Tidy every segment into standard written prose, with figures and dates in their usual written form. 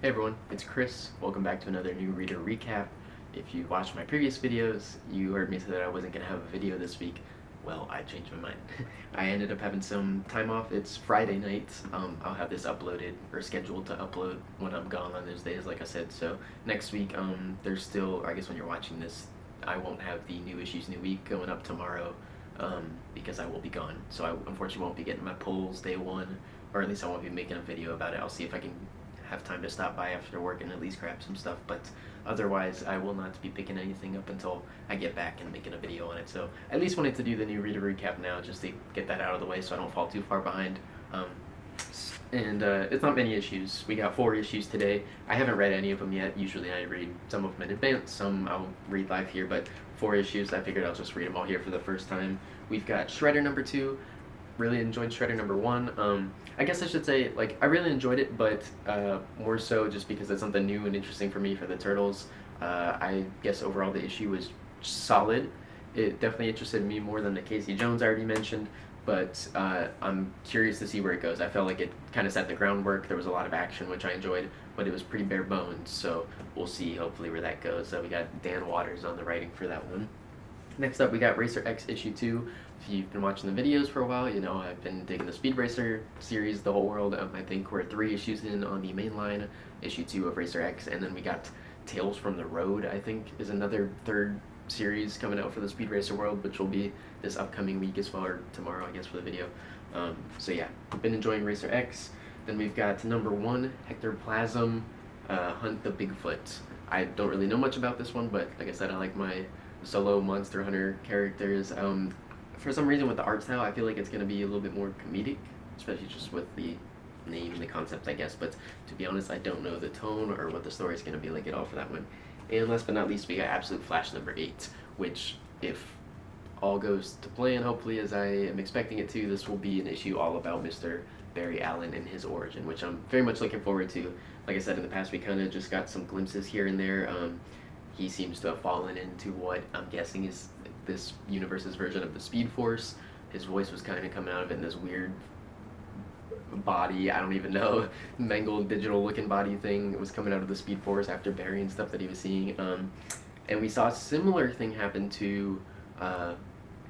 Hey everyone, it's Chris. Welcome back to another new reader recap. If you watched my previous videos, you heard me say that I wasn't going to have a video this week. Well, I changed my mind. I ended up having some time off. It's Friday night. I'll have this uploaded or scheduled to upload when I'm gone on those days, like I said. So next week, there's still, I guess when you're watching this, I won't have the new issues new week going up tomorrow because I will be gone. So I unfortunately won't be getting my polls day one, or at least I won't be making a video about it. I'll see if I can have time to stop by after work and at least grab some stuff, but otherwise I will not be picking anything up until I get back and making a video on it. So I at least wanted to do the new reader recap now just to get that out of the way so I don't fall too far behind. It's not many issues. We got 4 issues today. I haven't read any of them yet. Usually I read some of them in advance, some I'll read live here, but 4 issues, I figured I'll just read them all here for the first time. We've got Shredder number 2. Really enjoyed Shredder number 1. I guess I should say, like, I really enjoyed it, but more so just because it's something new and interesting for me for the Turtles. I guess overall the issue was solid. It definitely interested me more than the Casey Jones I already mentioned, but I'm curious to see where it goes. I felt like it kind of set the groundwork. There was a lot of action, which I enjoyed, but it was pretty bare bones, so we'll see hopefully where that goes. So we got Dan Waters on the writing for that one. Next up, we got Racer X issue 2. If you've been watching the videos for a while, you know I've been digging the Speed Racer series, the whole world. I think we're 3 issues in on the main line, issue 2 of Racer X, and then we got Tales from the Road, I think, is another 3rd series coming out for the Speed Racer world, which will be this upcoming week as well, or tomorrow, I guess, for the video. So yeah, I've been enjoying Racer X. Then we've got number 1, Hector Plasm, Hunt the Bigfoot. I don't really know much about this one, but like I said, I like my solo Monster Hunter characters. For some reason with the art style, I feel like it's going to be a little bit more comedic, especially just with the name and the concept, I guess. But to be honest, I don't know the tone or what the story is going to be like at all for that one. And last but not least, we got Absolute Flash number 8, which, if all goes to plan, hopefully, as I am expecting it to, this will be an issue all about Mr. Barry Allen and his origin, which I'm very much looking forward to. Like I said in the past, we kind of just got some glimpses here and there. He seems to have fallen into what I'm guessing is this universe's version of the Speed Force. His voice was kind of coming out of it in this weird body, I don't even know, mangled digital looking body thing. It was coming out of the Speed Force after Barry and stuff that he was seeing. And we saw a similar thing happen to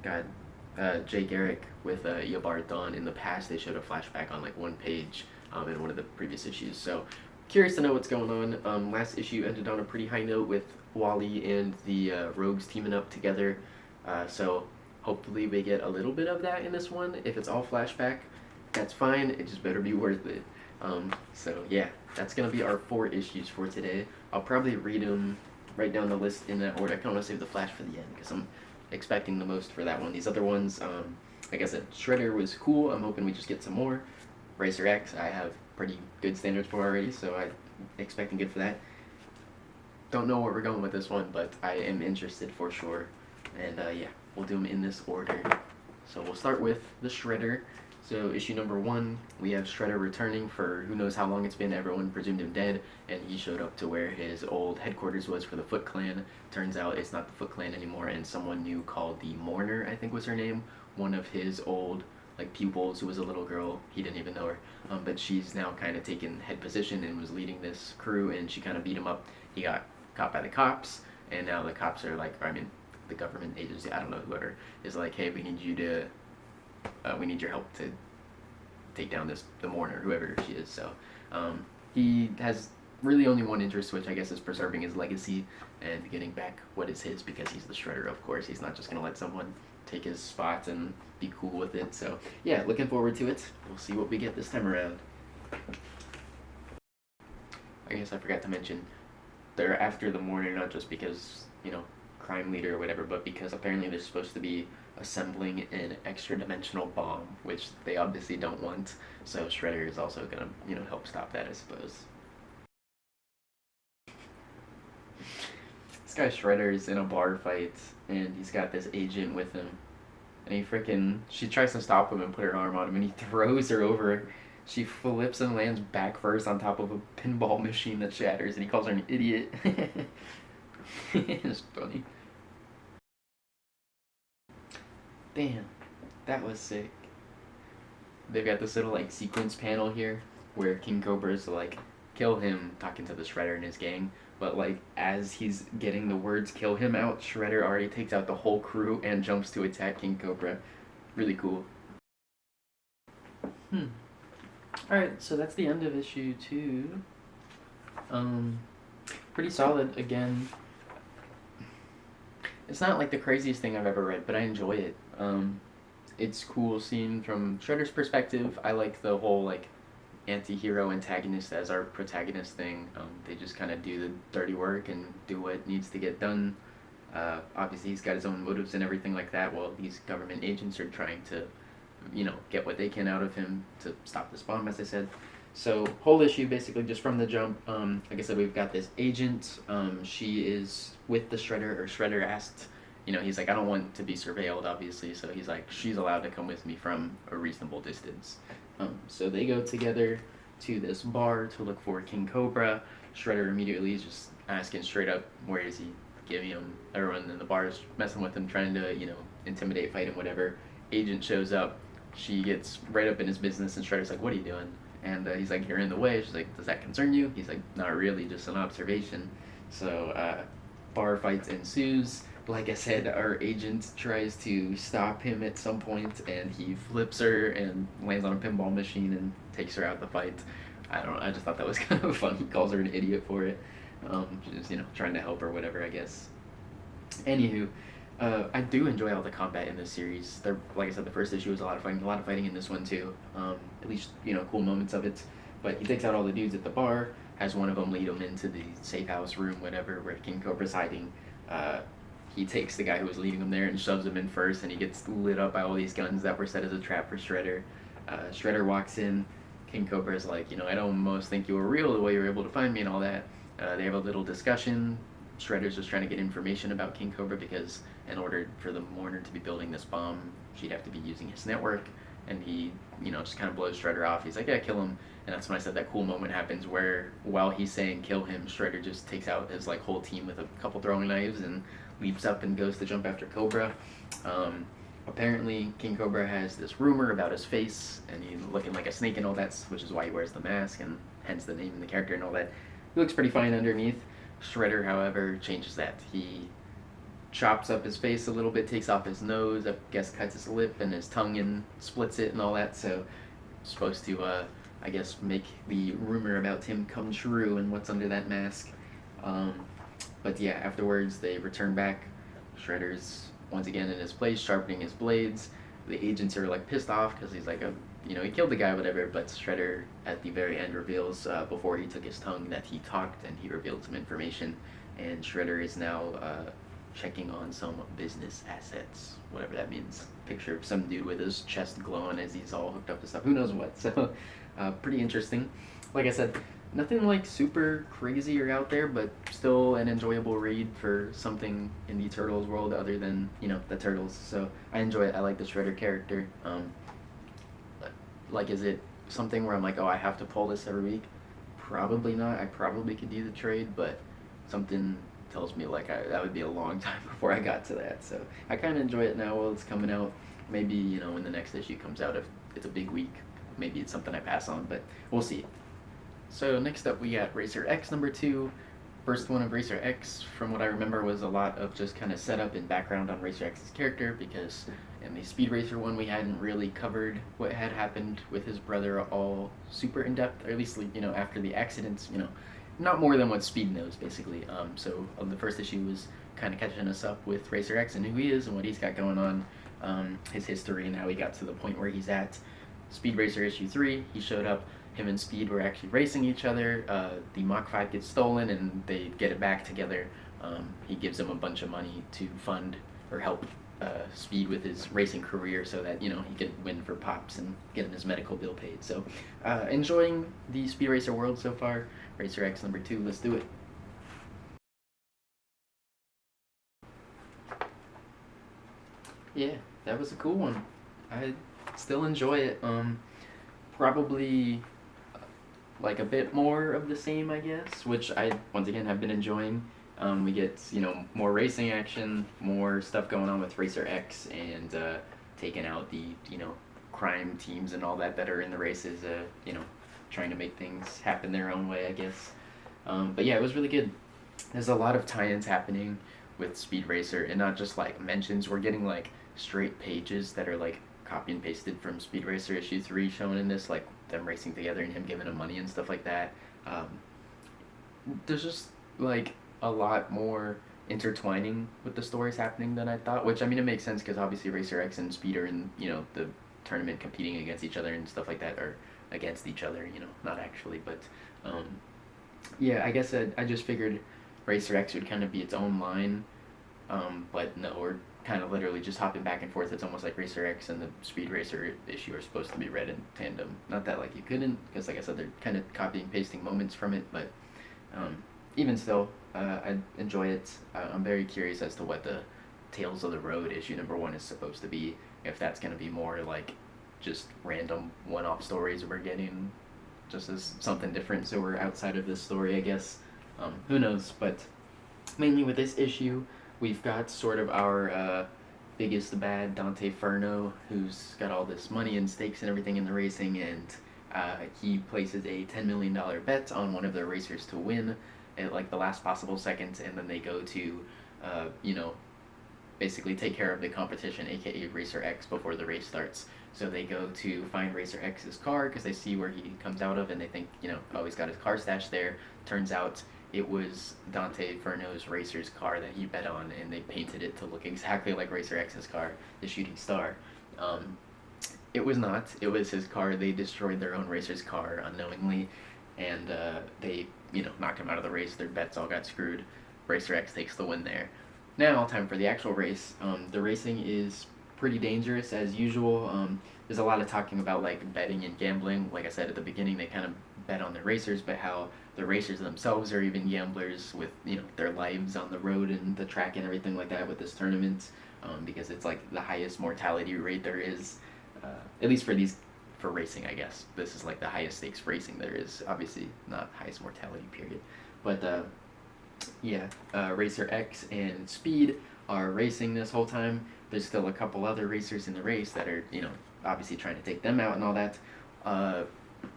Jay Garrick with Eobard Dawn in the past. They showed a flashback on like one page in one of the previous issues. So curious to know what's going on. Last issue ended on a pretty high note with Wally and the Rogues teaming up together. So hopefully we get a little bit of that in this one. If it's all flashback, that's fine. It just better be worth it. So yeah, that's going to be our 4 issues for today. I'll probably read them, write down the list in that order. I kind of want to save the Flash for the end because I'm expecting the most for that one. These other ones, like I said, Shredder was cool. I'm hoping we just get some more. Racer X, I have pretty good standards for already, so I'm expecting good for that. Don't know where we're going with this one, but I am interested for sure. And yeah, we'll do them in this order. So we'll start with the Shredder. So issue number 1, we have Shredder returning for who knows how long it's been. Everyone presumed him dead, and he showed up to where his old headquarters was for the Foot Clan. Turns out it's not the Foot Clan anymore, and someone new called the Mourner, I think was her name. One of his old like pupils who was a little girl, he didn't even know her, but she's now kind of taken head position and was leading this crew, and she kind of beat him up. He got caught by the cops, and now the cops are like, I mean, the government agency, I don't know, whoever, is like, hey, we need you to, we need your help to take down the Mourner, whoever she is. So he has really only one interest, which I guess is preserving his legacy and getting back what is his, because he's the Shredder, of course. He's not just going to let someone take his spot and be cool with it. So yeah, looking forward to it. We'll see what we get this time around. I guess I forgot to mention, they're after the Mourner not just because, you know, crime leader or whatever, but because apparently they're supposed to be assembling an extra dimensional bomb, which they obviously don't want. So Shredder is also gonna, you know, help stop that, I suppose. This guy Shredder is in a bar fight, and he's got this agent with him, and she tries to stop him and put her arm on him, and he throws her over. She flips and lands back first on top of a pinball machine that shatters, and he calls her an idiot. It's funny. Damn, that was sick. They've got this little like sequence panel here where King Cobra's like kill him, talking to the Shredder and his gang. But like as he's getting the words "kill him" out, Shredder already takes out the whole crew and jumps to attack King Cobra. Really cool. Alright, so that's the end of issue 2. Pretty solid again. It's not like the craziest thing I've ever read, but I enjoy it. It's cool seeing from Shredder's perspective. I like the whole like anti-hero antagonist as our protagonist thing. They just kind of do the dirty work and do what needs to get done. Obviously he's got his own motives and everything like that, while these government agents are trying to, get what they can out of him to stop this bomb, as I said. So whole issue basically just from the jump. Like I said, we've got this agent. She is with the Shredder, or Shredder asked, he's like, I don't want to be surveilled, obviously. So he's like, she's allowed to come with me from a reasonable distance. So they go together to this bar to look for King Cobra. Shredder immediately is just asking straight up, where is he? Giving him, everyone in the bar is messing with him, trying to, intimidate, fight him, whatever. Agent shows up. She gets right up in his business, and Shredder's like, what are you doing? And he's like, you're in the way. She's like, does that concern you? He's like, not really, just an observation. So bar fights ensues. Like I said, our agent tries to stop him at some point, and he flips her and lands on a pinball machine and takes her out the fight. I don't know, I just thought that was kind of fun. He calls her an idiot for it. She's, trying to help or whatever, I guess. Anywho, I do enjoy all the combat in this series. Like I said, the first issue was a lot of fighting in this one too. At least, cool moments of it. But he takes out all the dudes at the bar, has one of them lead him into the safe house room, whatever, where King Cobra's hiding. He takes the guy who was leading him there and shoves him in first, and he gets lit up by all these guns that were set as a trap for Shredder. Shredder walks in. King Cobra's like, I almost think you were real the way you were able to find me and all that. They have a little discussion. Shredder's just trying to get information about King Cobra because in order for the Mourner to be building this bomb, she'd have to be using his network. And he, just kind of blows Shredder off. He's like, yeah, kill him. And that's when I said that cool moment happens where while he's saying kill him, Shredder just takes out his whole team with a couple throwing knives and leaps up and goes to jump after Cobra. Apparently, King Cobra has this rumor about his face, and he's looking like a snake and all that, which is why he wears the mask, and hence the name and the character and all that. He looks pretty fine underneath. Shredder, however, changes that. He chops up his face a little bit, takes off his nose, I guess cuts his lip and his tongue and splits it and all that, so supposed to, I guess, make the rumor about him come true and what's under that mask. But yeah, afterwards they return back. Shredder's once again in his place, sharpening his blades. The agents are pissed off because he's like, he killed the guy, whatever. But Shredder at the very end reveals, before he took his tongue, that he talked, and he revealed some information. And Shredder is now checking on some business assets, whatever that means. Picture of some dude with his chest glowing as he's all hooked up to stuff. Who knows what? So, pretty interesting. Like I said, nothing super crazy or out there, but still an enjoyable read for something in the Turtles world other than, the Turtles. So I enjoy it. I like the Shredder character. Is it something where I'm like, oh, I have to pull this every week? Probably not. I probably could do the trade, but something tells me that would be a long time before I got to that. So I kind of enjoy it now while it's coming out. Maybe, when the next issue comes out, if it's a big week, maybe it's something I pass on, but we'll see. So next up we got Racer X number 2. First one of Racer X, from what I remember, was a lot of just kind of setup and background on Racer X's character, because in the Speed Racer one we hadn't really covered what had happened with his brother all super in depth, or at least after the accidents, not more than what Speed knows basically. So the first issue was kind of catching us up with Racer X and who he is and what he's got going on, his history and how he got to the point where he's at. Speed Racer issue 3, he showed up. Him and Speed were actually racing each other. The Mach 5 gets stolen and they get it back together. He gives him a bunch of money to fund or help Speed with his racing career so that, he could win for Pops and get him his medical bill paid. So, enjoying the Speed Racer world so far. Racer X number 2, let's do it. Yeah, that was a cool one. I still enjoy it. Probably a bit more of the same, I guess, which I once again have been enjoying. We get more racing action, more stuff going on with Racer X, and taking out the crime teams and all that are in the races. trying to make things happen their own way, I guess. But yeah, it was really good. There's a lot of tie-ins happening with Speed Racer, and not just like mentions. We're getting like straight pages that are like copy and pasted from Speed Racer issue 3 shown in this, like them racing together and him giving him money and stuff like that. Um, there's just like a lot more intertwining with the stories happening than I thought, which I mean it makes sense because obviously Racer X and Speed are in, you know, the tournament competing against each other and stuff like that, or against each other, you know, not actually, but um, yeah, I guess I just figured Racer X would kind of be its own line, but no, we're kind of literally just hopping back and forth. It's almost like Racer X and the Speed Racer issue are supposed to be read in tandem. Not that like you couldn't, because like I said, they're kind of copying pasting moments from it, but even still, I enjoy it. I'm very curious as to what the Tales of the Road issue number 1 is supposed to be. If that's going to be more like just random one-off stories we're getting just as something different, so we're outside of this story, I guess. Who knows? But mainly with this issue, we've got sort of our biggest bad, Dante Furno, who's got all this money and stakes and everything in the racing, and he places a $10 million bet on one of the racers to win at like the last possible seconds, and then they go to, you know, basically take care of the competition, aka Racer X, before the race starts. So they go to find Racer X's car because they see where he comes out of, and they think, you know, oh, he's got his car stashed there. Turns out it was Dante Furno's Racer's car that he bet on, and they painted it to look exactly like Racer X's car, the Shooting Star. It was not. It was his car. They destroyed their own Racer's car unknowingly, and they, you know, knocked him out of the race. Their bets all got screwed. Racer X takes the win there. Now, time for the actual race. The racing is pretty dangerous as usual. There's a lot of talking about like betting and gambling. Like I said at the beginning, they kind of bet on the racers, but how the racers themselves are even gamblers with, you know, their lives on the road and the track and everything like that with this tournament, because it's like the highest mortality rate there is, at least for racing, I guess. This is like the highest stakes racing there is. Obviously, not highest mortality period, but yeah, Racer X and Speed are racing this whole time. There's still a couple other racers in the race that are, you know, obviously trying to take them out and all that.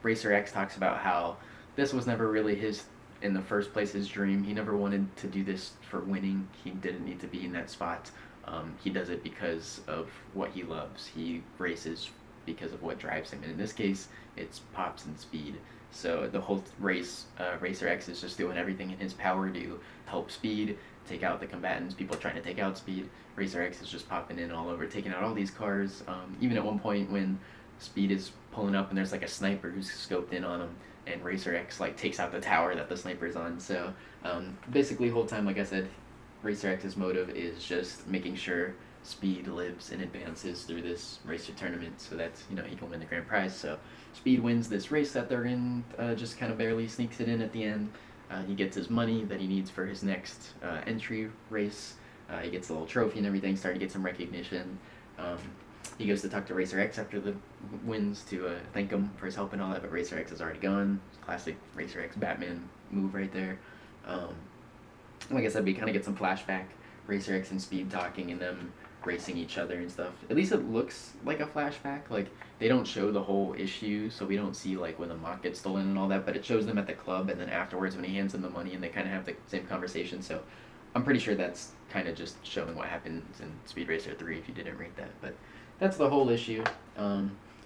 Racer X talks about how this was never really his, in the first place, his dream. He never wanted to do this for winning. He didn't need to be in that spot. He does it because of what he loves. He races because of what drives him. And in this case, it's Pops and Speed. So the whole race, Racer X is just doing everything in his power to help Speed, take out the combatants, people trying to take out Speed. Racer X is just popping in all over, taking out all these cars. Even at one point when Speed is pulling up and there's like a sniper who's scoped in on him, and Racer X like takes out the tower that the sniper's on. So basically, whole time, like I said, Racer X's motive is just making sure Speed lives and advances through this racer tournament, so that, you know, he can win the grand prize. So Speed wins this race that they're in, just kind of barely sneaks it in at the end. He gets his money that he needs for his next entry race. He gets a little trophy and everything, starting to get some recognition. He goes to talk to Racer X after the wins to thank him for his help and all that, but Racer X is already gone. Classic Racer X Batman move right there. Like I said, we kind of get some flashback, Racer X and Speed talking and them racing each other and stuff. At least it looks like a flashback. Like, they don't show the whole issue, so we don't see like when the mock gets stolen and all that, but it shows them at the club and then afterwards when he hands them the money and they kind of have the same conversation. So I'm pretty sure that's kind of just showing what happens in Speed Racer 3 if you didn't read that. But that's the whole issue.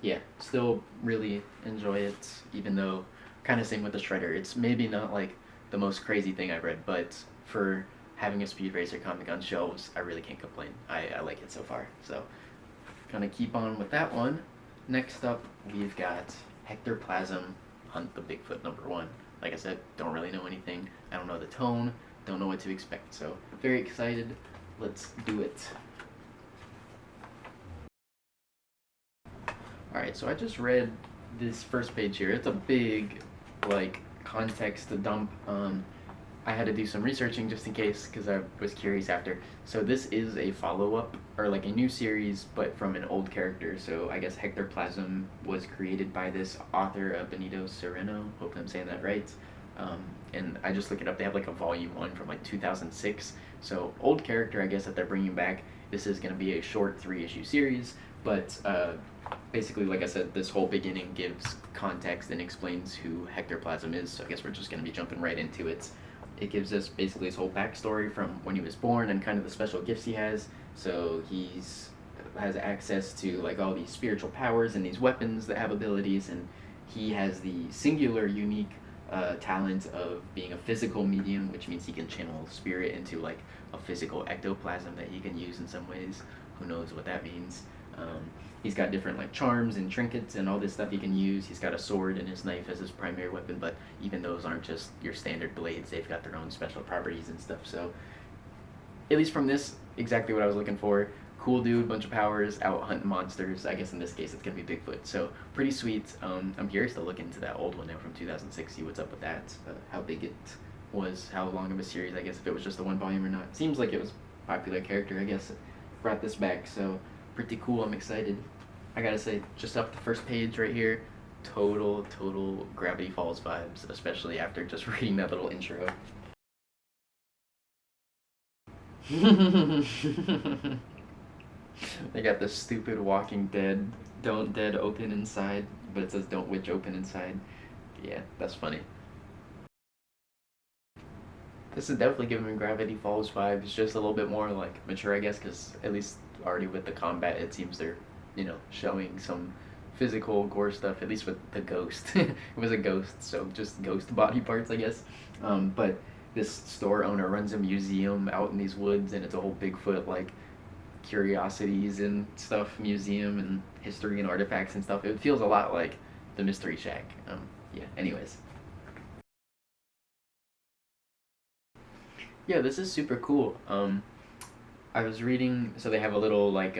Yeah, still really enjoy it, even though kind of same with the Shredder. It's maybe not like the most crazy thing I've read, but for having a Speed Racer comic on shelves, I really can't complain. I like it so far. So, gonna keep on with that one. Next up, we've got Hector Plasm, Hunt the Bigfoot #1. Like I said, don't really know anything. I don't know the tone, don't know what to expect. So, very excited. Let's do it. Alright, so I just read this first page here. It's a big, like, context to dump. I had to do some researching just in case because I was curious after. So this is a follow-up, or like a new series, but from an old character. So I guess Hector Plasm was created by this author, Benito Sereno. Hope I'm saying that right. And I just looked it up. They have like a volume 1 from like 2006. So old character, I guess, that they're bringing back. This is going to be a short 3-issue series. But basically, like I said, this whole beginning gives context and explains who Hector Plasm is. So I guess we're just going to be jumping right into it. It gives us basically his whole backstory from when he was born and kind of the special gifts he has. So he's has access to like all these spiritual powers and these weapons that have abilities, and he has the singular, unique talent of being a physical medium, which means he can channel spirit into like a physical ectoplasm that he can use in some ways. Who knows what that means? He's got different like charms and trinkets and all this stuff he can use. He's got a sword and his knife as his primary weapon, but even those aren't just your standard blades. They've got their own special properties and stuff. So, at least from this, exactly what I was looking for. Cool dude, bunch of powers, out hunting monsters. I guess in this case it's gonna be Bigfoot. So pretty sweet. I'm curious to look into that old one now from 2006. See what's up with that. How big it was, how long of a series. I guess if it was just a one volume or not. Seems like it was a popular character. I guess brought this back. So pretty cool. I'm excited. I gotta say, just off the first page right here, total Gravity Falls vibes, especially after just reading that little intro. They got this stupid Walking Dead, don't dead open inside, but it says don't witch open inside. Yeah, that's funny. This is definitely giving me Gravity Falls vibes, just a little bit more like mature, I guess, because at least already with the combat, it seems they're, showing some physical gore stuff, at least with the ghost. It was a ghost, so just ghost body parts, I guess. But this store owner runs a museum out in these woods, and it's a whole Bigfoot, like, curiosities and stuff museum and history and artifacts and stuff. It feels a lot like the Mystery Shack. Yeah, anyways. Yeah, this is super cool. I was reading, so they have a little like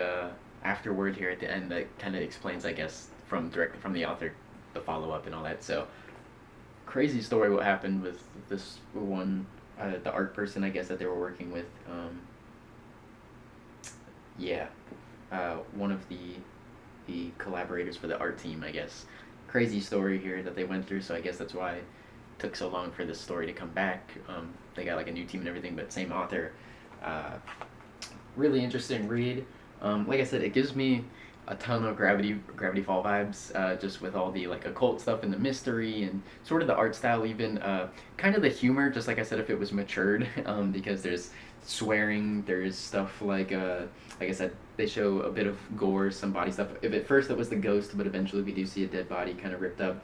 afterword here at the end that kind of explains, I guess, from directly from the author, the follow up and all that. So crazy story what happened with this one, the art person, I guess, that they were working with. Yeah, one of the collaborators for the art team, I guess. Crazy story here that they went through, so I guess that's why it took so long for this story to come back. They got like a new team and everything, but same author. Uh, Really interesting read. Like I said, it gives me a ton of Gravity Fall vibes, just with all the like occult stuff and the mystery and sort of the art style, even kind of the humor. Just like I said, if it was matured, because there's swearing, there's stuff like I said, they show a bit of gore, some body stuff. If at first it was the ghost, but eventually we do see a dead body kind of ripped up.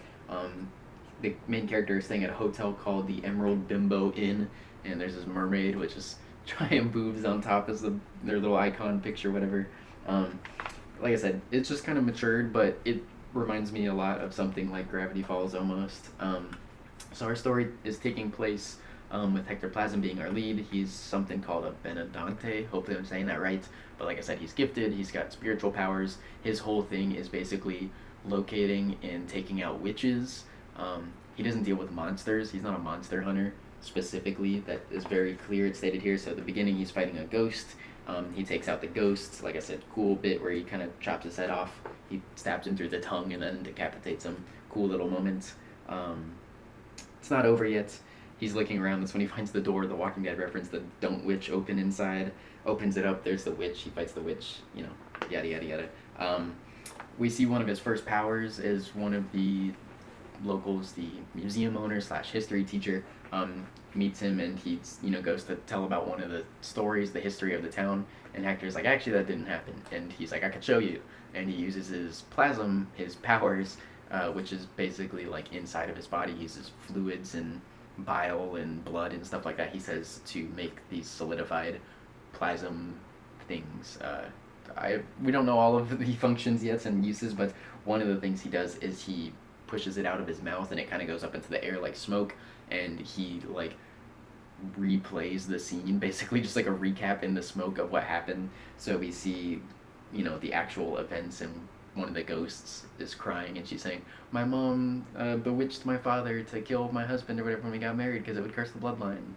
The main character is staying at a hotel called the Emerald Bimbo Inn, and there's this mermaid, which is giant boobs on top as their little icon picture, whatever. Like I said, it's just kind of matured, but it reminds me a lot of something like Gravity Falls almost. So our story is taking place with Hector Plasm being our lead. He's something called a Benedante. Hopefully I'm saying that right. But like I said, he's gifted. He's got spiritual powers. His whole thing is basically locating and taking out witches. He doesn't deal with monsters. He's not a monster hunter specifically. That is very clear. It's stated here. So at the beginning, he's fighting a ghost. He takes out the ghost. Like I said, cool bit where he kind of chops his head off. He stabs him through the tongue and then decapitates him. Cool little moment. It's not over yet. He's looking around. That's when he finds the door, the Walking Dead reference, the don't witch open inside. Opens it up. There's the witch. He fights the witch. Yada, yada, yada. We see one of his first powers is one of the locals, the museum owner slash history teacher, meets him, and he goes to tell about one of the stories, the history of the town, and Hector's like, actually that didn't happen, and he's like, I could show you, and he uses his plasm, his powers, which is basically like inside of his body. He uses fluids and bile and blood and stuff like that, he says, to make these solidified plasm things. We don't know all of the functions yet and uses, but one of the things he does is he pushes it out of his mouth and it kind of goes up into the air like smoke, and he like replays the scene, basically just like a recap in the smoke of what happened. So we see the actual events, and one of the ghosts is crying and she's saying, my mom bewitched my father to kill my husband or whatever when we got married because it would curse the bloodline,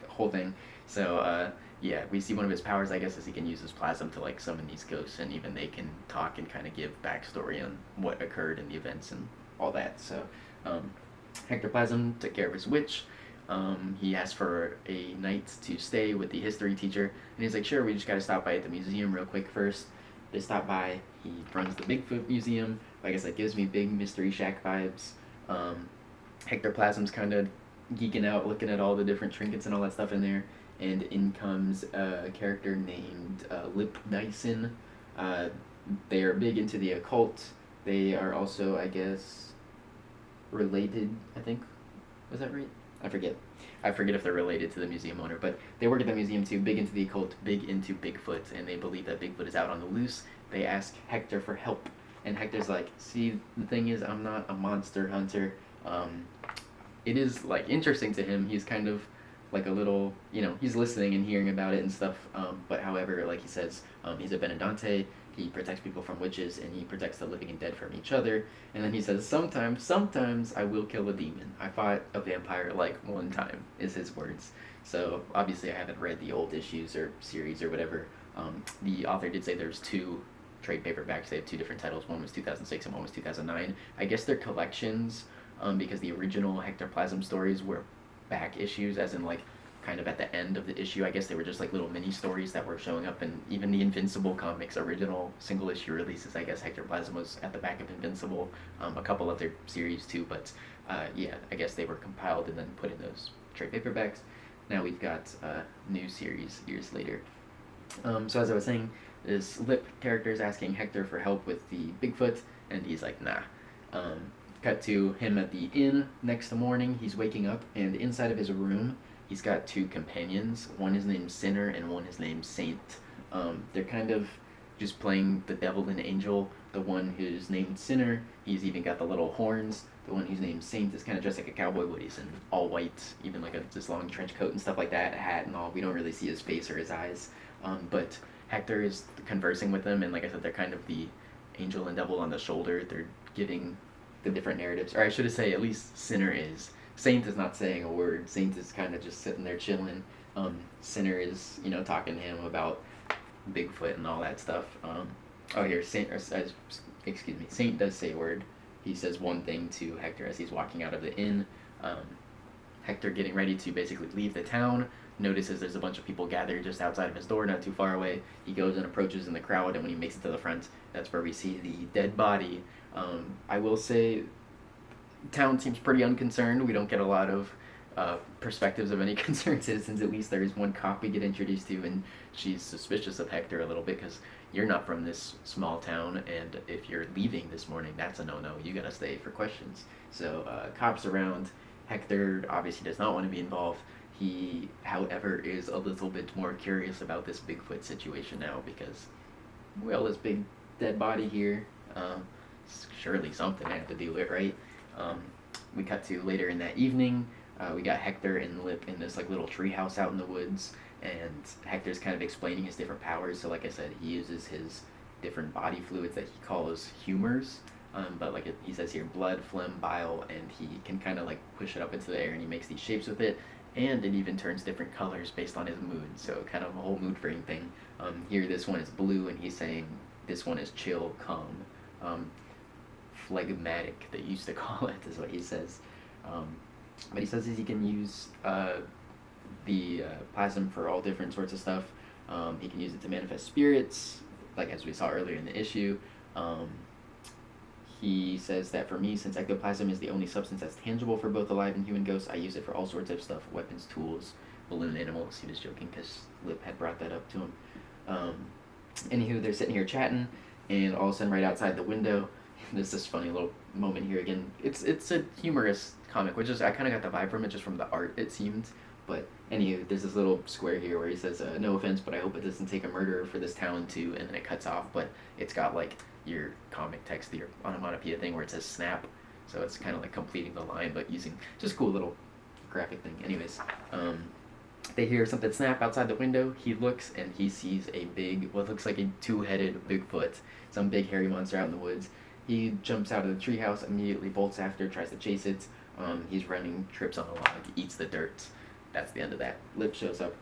whole thing. So yeah, we see one of his powers, I guess, is he can use his plasm to like summon these ghosts, and even they can talk and kind of give backstory on what occurred in the events and all that. So Hector Plasm took care of his witch. He asked for a night to stay with the history teacher, and he's like, sure, we just gotta stop by at the museum real quick first. They stop by. He runs the Bigfoot Museum. Like I said, gives me big Mystery Shack vibes. Hector Plasm's kind of geeking out, looking at all the different trinkets and all that stuff in there. And in comes a character named Lip Dyson. They are big into the occult. They are also, I guess, related, I think. Was that right? I forget. I forget if they're related to the museum owner, but they work at the museum too, big into the occult, big into Bigfoot, and they believe that Bigfoot is out on the loose. They ask Hector for help, and Hector's like, see, the thing is, I'm not a monster hunter. It is, like, interesting to him. He's kind of like a little, he's listening and hearing about it and stuff, but however, like he says, he's a Benedante. He protects people from witches, and he protects the living and dead from each other. And then he says, sometimes I will kill a demon. I fought a vampire like one time, is his words. So obviously I haven't read the old issues or series or whatever. The author did say there's 2 trade paperbacks. They have 2 different titles. One was 2006 and one was 2009. I guess they're collections, because the original Hector Plasm stories were back issues, as in, like, kind of at the end of the issue. I guess they were just like little mini stories that were showing up in even the Invincible comics original single issue releases. I guess Hector Plasm was at the back of Invincible, a couple other series too, but yeah, I guess they were compiled and then put in those trade paperbacks. Now we've got a new series years later. So as I was saying, this Lip character is asking Hector for help with the Bigfoot, and he's like, nah. Cut to him at the inn next morning. He's waking up, and inside of his room, he's got 2 companions. One is named Sinner and one is named Saint. They're kind of just playing the devil and angel. The one who's named Sinner, he's even got the little horns. The one who's named Saint is kind of dressed like a cowboy, but he's in all white, even like this long trench coat and stuff like that, a hat and all. We don't really see his face or his eyes. But Hector is conversing with them, and like I said, they're kind of the angel and devil on the shoulder. They're giving the different narratives. Or I should say, at least Sinner is. Saint is not saying a word. Saint is kind of just sitting there chilling. Sinner is, talking to him about Bigfoot and all that stuff. Here, Saint does say a word. He says one thing to Hector as he's walking out of the inn. Hector getting ready to basically leave the town, notices there's a bunch of people gathered just outside of his door, not too far away. He goes and approaches in the crowd, and when he makes it to the front, that's where we see the dead body. I will say, town seems pretty unconcerned. We don't get a lot of perspectives of any concerned citizens. At least there is one cop we get introduced to, and she's suspicious of Hector a little bit because you're not from this small town, and if you're leaving this morning, that's a no-no. You gotta stay for questions. So cops around. Hector obviously does not want to be involved. He, however, is a little bit more curious about this Bigfoot situation now because, well, this big dead body here, surely something I have to deal with, right? We cut to later in that evening. We got Hector and Lip in this like little treehouse out in the woods, and Hector's kind of explaining his different powers. So like I said, he uses his different body fluids that he calls humors. But like he says here, blood, phlegm, bile, and he can kind of like push it up into the air, and he makes these shapes with it, and it even turns different colors based on his mood. So kind of a whole mood frame thing. Here, this one is blue, and he's saying this one is chill, calm. Phlegmatic, they used to call it, is what he says. But he says he can use the plasm for all different sorts of stuff. He can use it to manifest spirits, like as we saw earlier in the issue. He says that for me, since ectoplasm is the only substance that's tangible for both alive and human ghosts, I use it for all sorts of stuff, weapons, tools, balloon animals. He was joking because Lip had brought that up to him. Anywho, they're sitting here chatting, and all of a sudden right outside the window, there's this funny little moment here again. It's a humorous comic, which is, I kind of got the vibe from it just from the art, it seemed. But anywho, there's this little square here where he says, no offense, but I hope it doesn't take a murderer for this town to, and then it cuts off, but it's got like your comic text, your onomatopoeia thing where it says snap, so it's kind of like completing the line, but using just cool little graphic thing. Anyways, they hear something snap outside the window. He looks and he sees a big, what looks like a 2-headed Bigfoot, some big hairy monster out in the woods. He jumps out of the treehouse, immediately bolts after, tries to chase it. He's running, trips on a log, eats the dirt. That's the end of that. Lip shows up.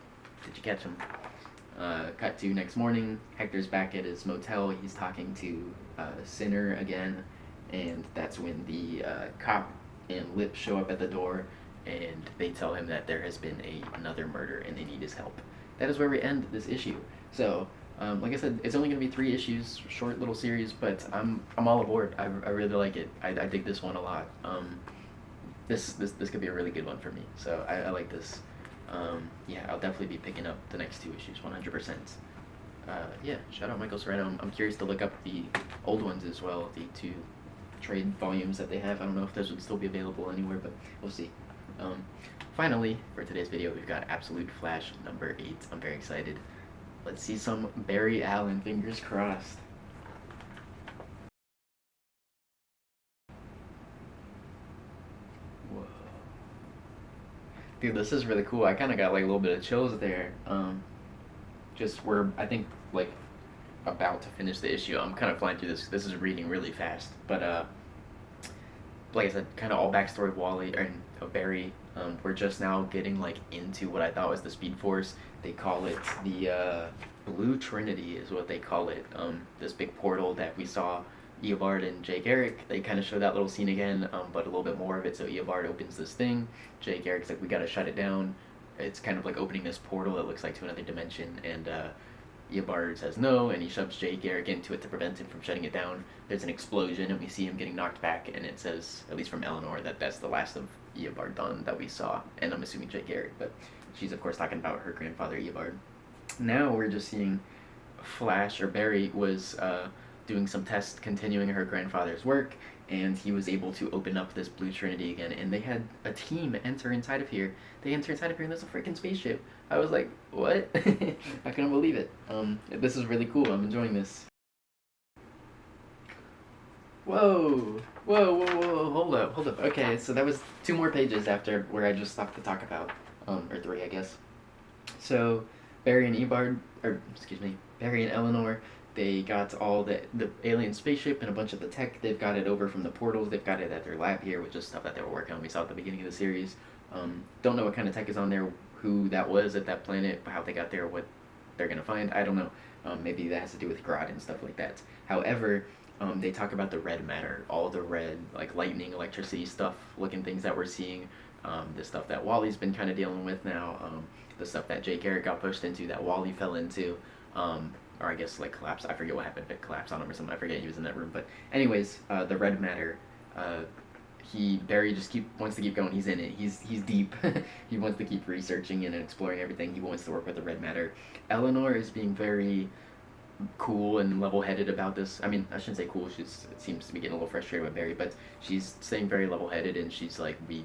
Did you catch him? Cut to next morning. Hector's back at his motel. He's talking to Sinner again, and that's when the cop and Lip show up at the door, and they tell him that there has been another murder and they need his help. That is where we end this issue. So Like I said, it's only going to be 3 issues, short little series, but I'm all aboard. I really like it. I dig this one a lot. This could be a really good one for me. So I like this. Yeah, I'll definitely be picking up the next 2 issues, 100%. Yeah, shout out Michael Serrano. I'm curious to look up the old ones as well, the 2 trade volumes that they have. I don't know if those would still be available anywhere, but we'll see. Finally, for today's video, we've got Absolute Flash number 8. I'm very excited. Let's see some Barry Allen, fingers crossed. Whoa. Dude, this is really cool. I kind of got like a little bit of chills there. Just we're, I think, like about to finish the issue. I'm kind of flying through this. This is reading really fast, but like I said, kind of all backstory of Wally and of Barry. We're just now getting like into what I thought was the Speed Force. They call it the Blue Trinity, is what they call it. This big portal that we saw Eobard and Jay Garrick. They kind of show that little scene again, but a little bit more of it. So Eobard opens this thing. Jay Garrick's like, we gotta shut it down. It's kind of like opening this portal. It looks like to another dimension, and Eobard says no, and he shoves Jay Garrick into it to prevent him from shutting it down. There's an explosion, and we see him getting knocked back, and it says, at least from Eleanor, that that's the last of Eobard Dunn that we saw, and I'm assuming Jay Garrick, but she's of course talking about her grandfather Eobard. Now we're just seeing Flash, or Barry, was doing some tests continuing her grandfather's work, and he was able to open up this Blue Trinity again, and they had a team enter inside of here. They enter inside of here, and there's a freaking spaceship. I was like, what? I couldn't believe it. This is really cool. I'm enjoying this. Whoa. Whoa, whoa, whoa, hold up, hold up. Okay, so that was 2 more pages after where I just stopped to talk about, or 3, I guess. So, Barry and Eobard, or excuse me, Barry and Eleanor, they got all the alien spaceship and a bunch of the tech. They've got it over from the portals. They've got it at their lab here, which is stuff that they were working on. We saw at the beginning of the series. Don't know what kind of tech is on there, who that was at that planet, how they got there, what they're gonna find. I don't know. Maybe that has to do with Grodd and stuff like that. However, they talk about the red matter, all the red, like lightning, electricity stuff, looking things that we're seeing. The stuff that Wally's been kind of dealing with now. The stuff that Jay Garrick got pushed into, that Wally fell into. Or I guess like collapsed. I forget what happened if it collapsed on him or something. I forget he was in that room. But anyways, the red matter. Barry just wants to keep going. He's in it. He's deep. He wants to keep researching and exploring everything. He wants to work with the red matter. Eleanor is being very cool and level-headed about this. I mean, I shouldn't say cool. It seems to be getting a little frustrated with Barry, but she's staying very level-headed, and she's like, we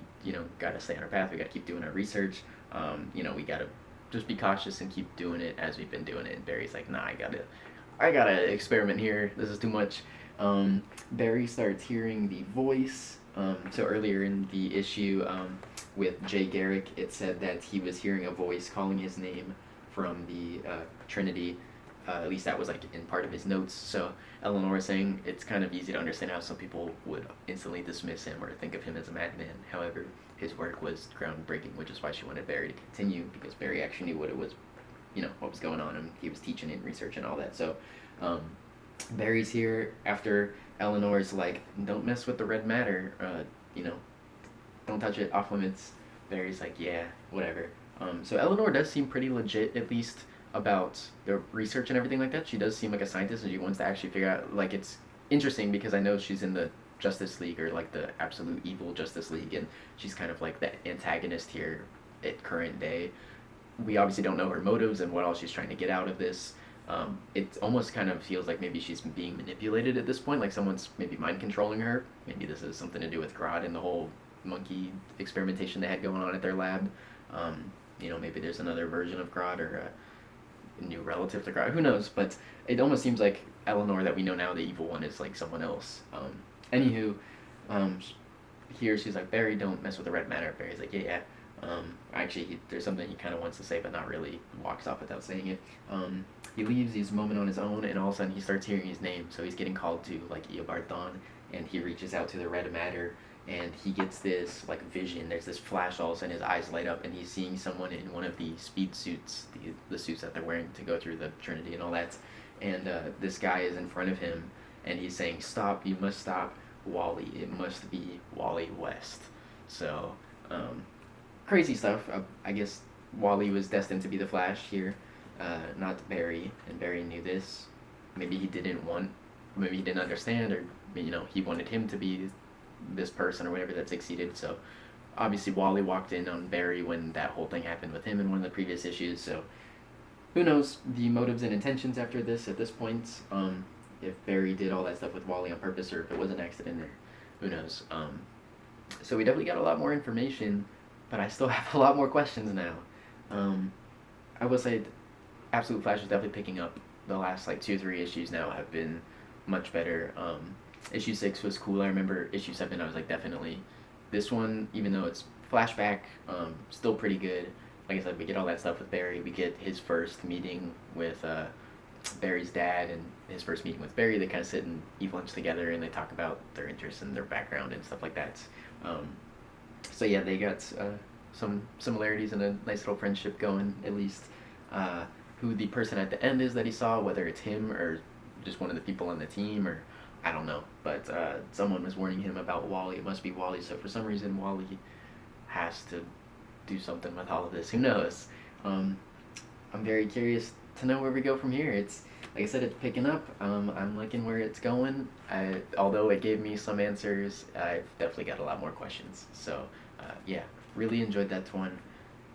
gotta stay on our path. We gotta keep doing our research. We gotta just be cautious and keep doing it as we've been doing it. And Barry's like, nah, I gotta experiment here. This is too much. Barry starts hearing the voice. So earlier in the issue with Jay Garrick, it said that he was hearing a voice calling his name from the Trinity. At least that was like in part of his notes. So Eleanor is saying it's kind of easy to understand how some people would instantly dismiss him or think of him as a madman. However, his work was groundbreaking, which is why she wanted Barry to continue, because Barry actually knew what it was, what was going on, and he was teaching and research and all that. So Barry's here after Eleanor's like, don't mess with the red matter, don't touch it, off limits. Barry's like, yeah, whatever. So Eleanor does seem pretty legit, at least about the research and everything like that. She does seem like a scientist, and she wants to actually figure out, like, it's interesting because I know she's in the Justice League, or like the absolute evil Justice League, and she's kind of like the antagonist here at current day. We obviously don't know her motives and what all she's trying to get out of this. It almost kind of feels like maybe she's being manipulated at this point, like someone's maybe mind controlling her. Maybe this has something to do with Grodd and the whole monkey experimentation they had going on at their lab. Maybe there's another version of Grodd, or a new relative to Grodd. Who knows? But it almost seems like Eleanor that we know now, the evil one, is like someone else. Anywho, here she's like, Barry, don't mess with the red matter. Barry's like, yeah. Actually, there's something he kind of wants to say, but not really. Walks off without saying it. He leaves. He's a moment on his own, and all of a sudden he starts hearing his name. So he's getting called to like Eobard Thawne, and he reaches out to the red matter, and he gets this like vision. There's this flash. All of a sudden his eyes light up, and he's seeing someone in one of the speed suits, the suits that they're wearing to go through the Trinity and all that. And this guy is in front of him, and he's saying, "Stop! You must stop Wally. It must be Wally West." So. Crazy stuff. I guess Wally was destined to be the Flash here. not Barry, and Barry knew this. Maybe he didn't want, maybe he didn't understand, or he wanted him to be this person or whatever that succeeded. So obviously Wally walked in on Barry when that whole thing happened with him in one of the previous issues. So who knows the motives and intentions after this at this point? If Barry did all that stuff with Wally on purpose, or if it was an accident, or who knows? So we definitely got a lot more information, but I still have a lot more questions now. I will say, Absolute Flash is definitely picking up. The last like 2 or 3 issues now have been much better. Issue 6 was cool. I remember issue 7. I was like, definitely. This one, even though it's flashback, still pretty good. Like I said, we get all that stuff with Barry. We get his first meeting with Barry's dad and his first meeting with Barry. They kind of sit and eat lunch together, and they talk about their interests and their background and stuff like that. So yeah, they got some similarities and a nice little friendship going, at least. Who the person at the end is that he saw, whether it's him or just one of the people on the team, or I don't know. But someone was warning him about Wally. It must be Wally. So for some reason, Wally has to do something with all of this. Who knows? I'm very curious to know where we go from here. It's like I said, it's picking up. I'm liking where it's going. Although it gave me some answers, I've definitely got a lot more questions. So yeah, really enjoyed that one.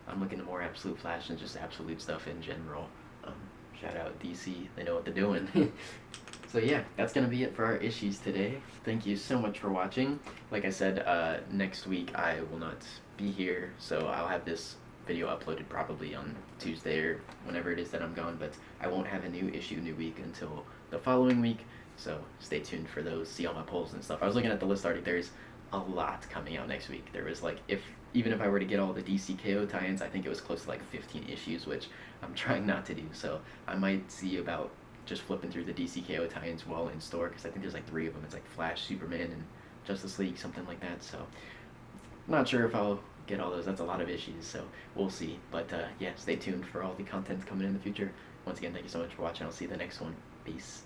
I'm looking to more Absolute Flash and just absolute stuff in general. Shout out DC, they know what they're doing. So yeah, that's going to be it for our issues today. Thank you so much for watching. Like I said, next week I will not be here, so I'll have this video uploaded probably on Tuesday or whenever it is that I'm gone, but I won't have a new issue new week until the following week, so stay tuned for those, see all my polls and stuff. I was looking at the list already. There's a lot coming out next week. There was like, even if I were to get all the DC KO tie-ins, I think it was close to like 15 issues, which I'm trying not to do, so I might see about just flipping through the DC KO tie-ins while in store, because I think there's like 3 of them. It's like Flash, Superman, and Justice League, something like that, so not sure if I'll get all those. That's a lot of issues, so we'll see. But yeah, stay tuned for all the content coming in the future. Once again, thank you so much for watching. I'll see you in the next one. Peace.